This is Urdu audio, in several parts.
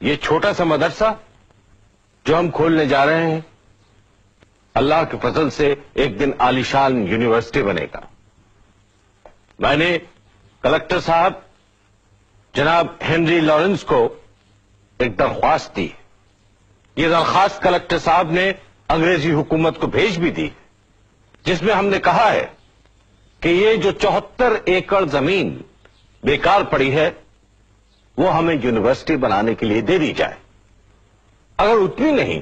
یہ چھوٹا سا مدرسہ جو ہم کھولنے جا رہے ہیں اللہ کے فضل سے ایک دن عالیشان یونیورسٹی بنے گا. میں نے کلکٹر صاحب جناب ہنری لارنس کو ایک درخواست دی. یہ درخواست کلکٹر صاحب نے انگریزی حکومت کو بھیج بھی دی، جس میں ہم نے کہا ہے کہ یہ جو 74 ایکڑ زمین بیکار پڑی ہے وہ ہمیں یونیورسٹی بنانے کے لیے دے دی جائے. اگر اتنی نہیں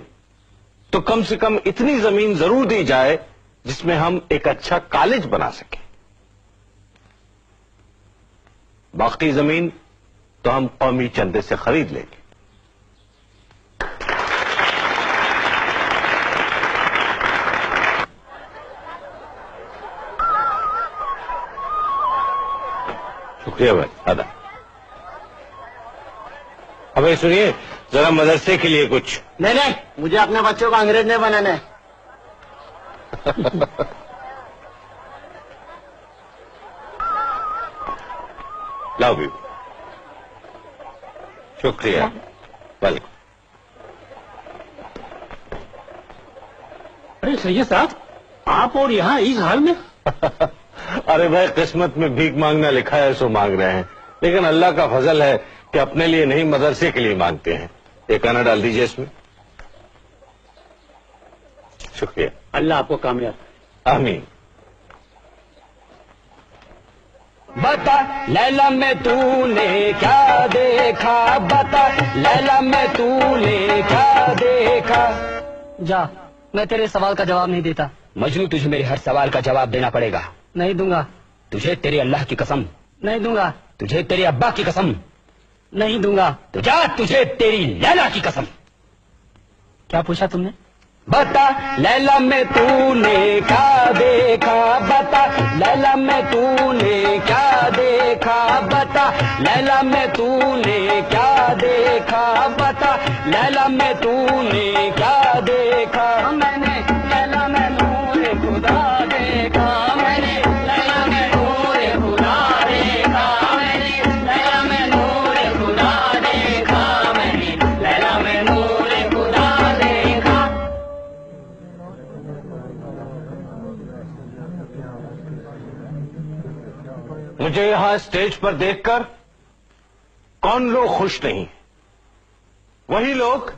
تو کم سے کم اتنی زمین ضرور دی جائے جس میں ہم ایک اچھا کالج بنا سکیں. باقی زمین تو ہم قومی چندے سے خرید لیں گے. شکریہ بھائی ادا. اب سنیے ذرا مدرسے کے لیے کچھ. نہیں مجھے اپنے بچوں کو انگریز نہیں بنانا. لاؤ بھی. شکریہ. ویلکم. ارے سید صاحب آپ اور یہاں اس حال میں؟ ارے بھائی قسمت میں بھیک مانگنا لکھا ہے سو مانگ رہے ہیں، لیکن اللہ کا فضل ہے کہ اپنے لیے نہیں مدرسے کے لیے مانگتے ہیں. ایک آنا ڈال دیجیے اس میں. شکریہ. اللہ آپ کو کامیاب. آمین. بتا لیلا میں تو نے کیا دیکھا، بتا لیلا میں تو نے کیا دیکھا. جا میں تیرے سوال کا جواب نہیں دیتا. مجنو تجھے میرے ہر سوال کا جواب دینا پڑے گا. نہیں دوں گا. تجھے تیرے اللہ کی قسم. نہیں دوں گا. تجھے تیرے ابا کی قسم. نہیں دوں گا. تو جا تجھے تیری لیلا کی قسم. کیا پوچھا تم نے؟ بتا لیلا میں تو نے کیا دیکھا، بتا لیلا میں تو نے کیا دیکھا، بتا لیلا میں تو نے کیا دیکھا، بتا لیلا میں تو نے کیا دیکھا. میں نے لیلا میں نور خدا دیکھا، میں نے لیلا میں نور خدا دیکھا، میں نے لیلا میں نور خدا دیکھا، میں نے لیلا میں نور خدا دیکھا. مجھے یہاں اسٹیج پر دیکھ کر کون لوگ خوش نہیں؟ وہی لوگ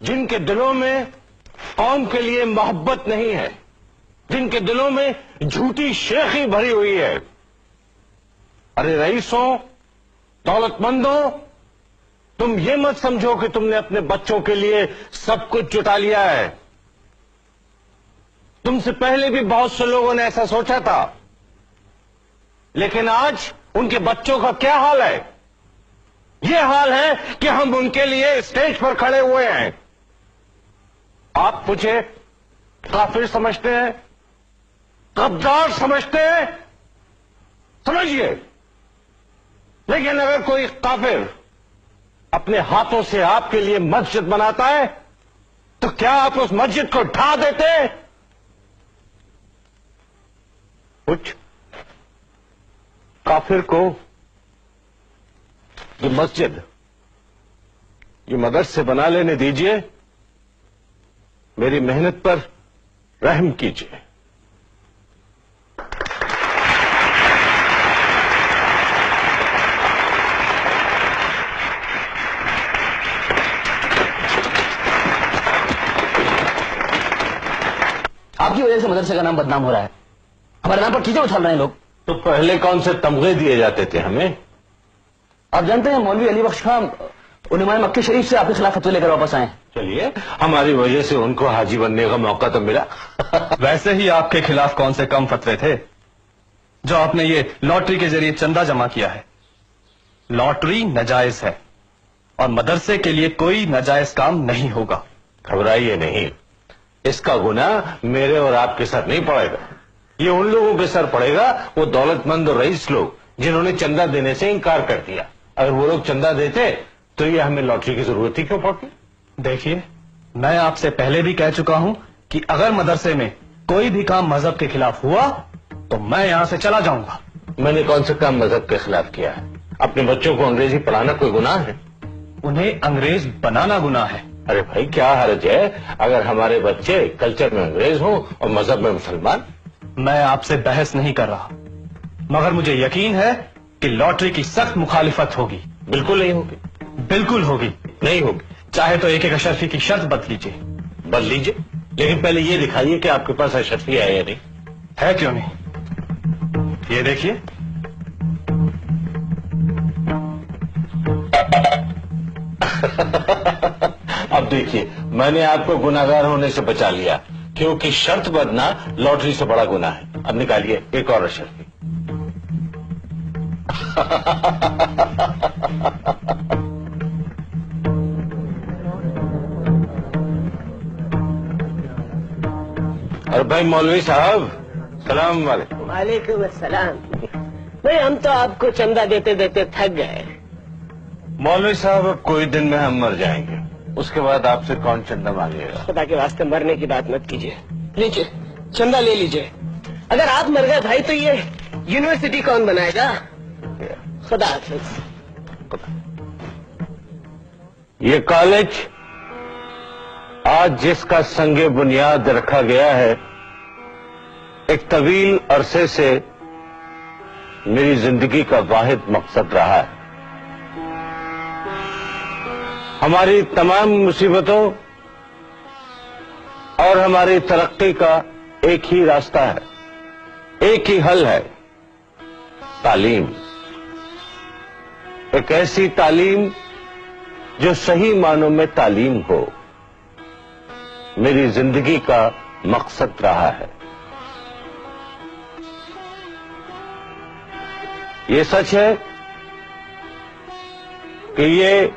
جن کے دلوں میں قوم کے لیے محبت نہیں ہے، جن کے دلوں میں جھوٹی شیخی بھری ہوئی ہے. ارے رئیسوں، دولت مندوں، تم یہ مت سمجھو کہ تم نے اپنے بچوں کے لیے سب کچھ جٹا لیا ہے. تم سے پہلے بھی بہت سے لوگوں نے ایسا سوچا تھا، لیکن آج ان کے بچوں کا کیا حال ہے؟ یہ حال ہے کہ ہم ان کے لیے اسٹیج پر کھڑے ہوئے ہیں. آپ مجھے کافر سمجھتے ہیں، غدار سمجھتے ہیں، سمجھیے، لیکن اگر کوئی کافر اپنے ہاتھوں سے آپ کے لیے مسجد بناتا ہے تو کیا آپ اس مسجد کو ڈھا دیتے؟ کچھ کافر کو یہ مسجد، یہ مدرسے بنا لینے دیجئے، میری محنت پر رحم کیجئے. آپ کی وجہ سے مدرسے کا نام بدنام ہو رہا ہے. ہمارے نام پر چیزیں اچھال رہے ہیں لوگ. تو پہلے کون سے تمغے دیے جاتے تھے ہمیں؟ آپ جانتے ہیں مولوی علی بخش خان علماء مکہ شریف سے آپ کے خلاف فتوی لے کر واپس آئے. چلیے، ہماری وجہ سے ان کو حاجی بننے کا موقع تو ملا. ویسے ہی آپ کے خلاف کون سے کم فتوے تھے جو آپ نے یہ لاٹری کے ذریعے چندہ جمع کیا ہے. لاٹری ناجائز ہے اور مدرسے کے لیے کوئی ناجائز کام نہیں ہوگا. گھبرائیے نہیں، اس کا گناہ میرے اور آپ کے سر نہیں پڑے گا، یہ ان لوگوں کے سر پڑے گا، وہ دولت مند اور رئیس لوگ جنہوں نے چندہ دینے سے انکار کر دیا. اگر وہ لوگ چندہ دیتے تو یہ ہمیں لاٹری کی ضرورت ہی کیوں پڑتی؟ دیکھیے، میں آپ سے پہلے بھی کہہ چکا ہوں کہ اگر مدرسے میں کوئی بھی کام مذہب کے خلاف ہوا تو میں یہاں سے چلا جاؤں گا. میں نے کون سا کام مذہب کے خلاف کیا ہے؟ اپنے بچوں کو انگریزی پڑھانا کوئی گناہ ہے؟ انہیں انگریز بنانا گناہ ہے. ارے بھائی کیا حرج ہے اگر ہمارے بچے کلچر میں انگریز ہوں اور مذہب میں مسلمان؟ میں آپ سے بحث نہیں کر رہا، مگر مجھے یقین ہے کہ لاٹری کی سخت مخالفت ہوگی. بالکل نہیں ہوگی. بالکل ہوگی. نہیں ہوگی. چاہے تو ایک اشرفی کی شرط بدل لیجیے. بدل لیجیے، لیکن پہلے یہ دکھائیے کہ آپ کے پاس اشرفی ہے یا نہیں. ہے کیوں نہیں؟ یہ دیکھیے. اب دیکھیے، میں نے آپ کو گناہگار ہونے سے بچا لیا، کیونکہ شرط بدنا لاٹری سے بڑا گناہ ہے. اب نکالیے ایک اور اشرفی. اور بھائی مولوی صاحب السلام علیکم. وعلیکم السلام. بھائی ہم تو آپ کو چندہ دیتے دیتے تھک گئے. مولوی صاحب اب کوئی دن میں ہم مر جائیں گے، اس کے بعد آپ سے کون چندہ مانگے گا؟ خدا کے واسطے مرنے کی بات مت کیجیے. لیجیے چندہ لے لیجیے. اگر آپ مر گئے بھائی تو یہ یونیورسٹی کون بنائے گا؟ خدا حافظ. یہ کالج آج جس کا سنگ بنیاد رکھا گیا ہے، ایک طویل عرصے سے میری زندگی کا واحد مقصد رہا ہے. ہماری تمام مصیبتوں اور ہماری ترقی کا ایک ہی راستہ ہے، ایک ہی حل ہے: تعلیم. ایک ایسی تعلیم جو صحیح معنوں میں تعلیم ہو، میری زندگی کا مقصد رہا ہے. یہ سچ ہے کہ یہ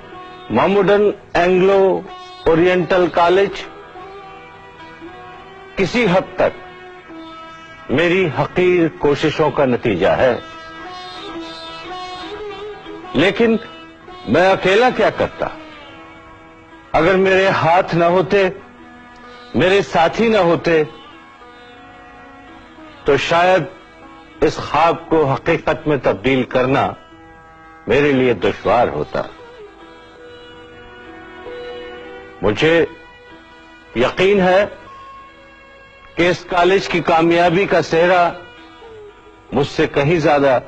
محموڈن اینگلو اورینٹل کالج کسی حد تک میری حقیر کوششوں کا نتیجہ ہے، لیکن میں اکیلا کیا کرتا؟ اگر میرے ہاتھ نہ ہوتے، میرے ساتھی نہ ہوتے، تو شاید اس خواب کو حقیقت میں تبدیل کرنا میرے لیے دشوار ہوتا. مجھے یقین ہے کہ اس کالج کی کامیابی کا سہرا مجھ سے کہیں زیادہ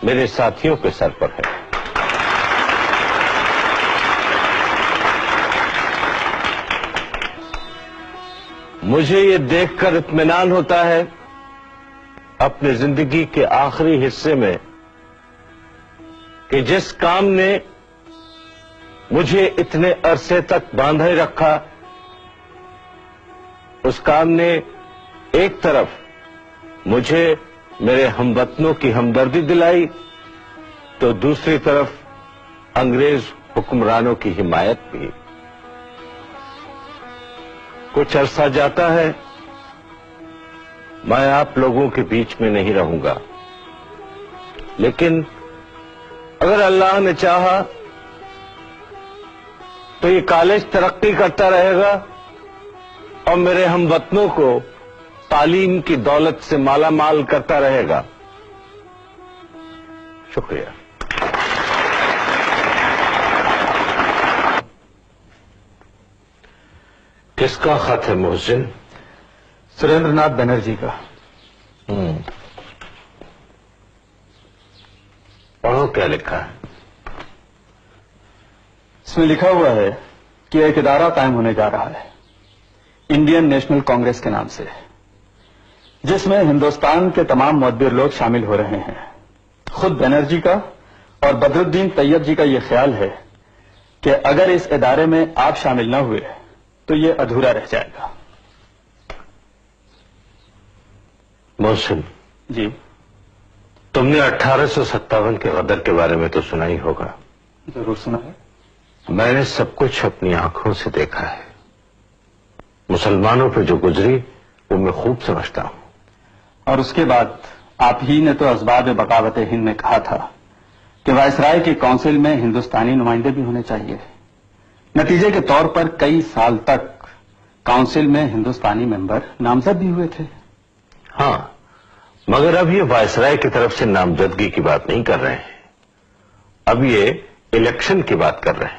میرے ساتھیوں کے سر پر ہے. مجھے یہ دیکھ کر اطمینان ہوتا ہے اپنے زندگی کے آخری حصے میں کہ جس کام نے مجھے اتنے عرصے تک باندھے رکھا، اس کام نے ایک طرف مجھے میرے ہم وطنوں کی ہمدردی دلائی، تو دوسری طرف انگریز حکمرانوں کی حمایت بھی. کچھ عرصہ جاتا ہے، میں آپ لوگوں کے بیچ میں نہیں رہوں گا، لیکن اگر اللہ نے چاہا تو یہ کالج ترقی کرتا رہے گا اور میرے ہم وطنوں کو تعلیم کی دولت سے مالا مال کرتا رہے گا. شکریہ. کس کا خط ہے محسن؟ سریندر ناتھ بنرجی کا. پڑھو کیا لکھا ہے. اس میں لکھا ہوا ہے کہ ایک ادارہ قائم ہونے جا رہا ہے انڈین نیشنل کانگریس کے نام سے، جس میں ہندوستان کے تمام معتبر لوگ شامل ہو رہے ہیں. خود بنرجی کا اور بدر الدین طیب جی کا یہ خیال ہے کہ اگر اس ادارے میں آپ شامل نہ ہوئے تو یہ ادھورا رہ جائے گا. محسن جی. تم نے 1857 کے غدر کے بارے میں تو سنا ہی ہوگا. ضرور سنا ہے. میں نے سب کچھ اپنی آنکھوں سے دیکھا ہے. مسلمانوں پہ جو گزری وہ میں خوب سمجھتا ہوں. اور اس کے بعد آپ ہی نے تو اسباب بغاوت ہند میں کہا تھا کہ وائسرائے کی کونسل میں ہندوستانی نمائندے بھی ہونے چاہیے. نتیجے کے طور پر کئی سال تک کونسل میں ہندوستانی ممبر نامزد بھی ہوئے تھے. ہاں، مگر اب یہ وائسرائے کی طرف سے نامزدگی کی بات نہیں کر رہے ہیں، اب یہ الیکشن کی بات کر رہے ہیں.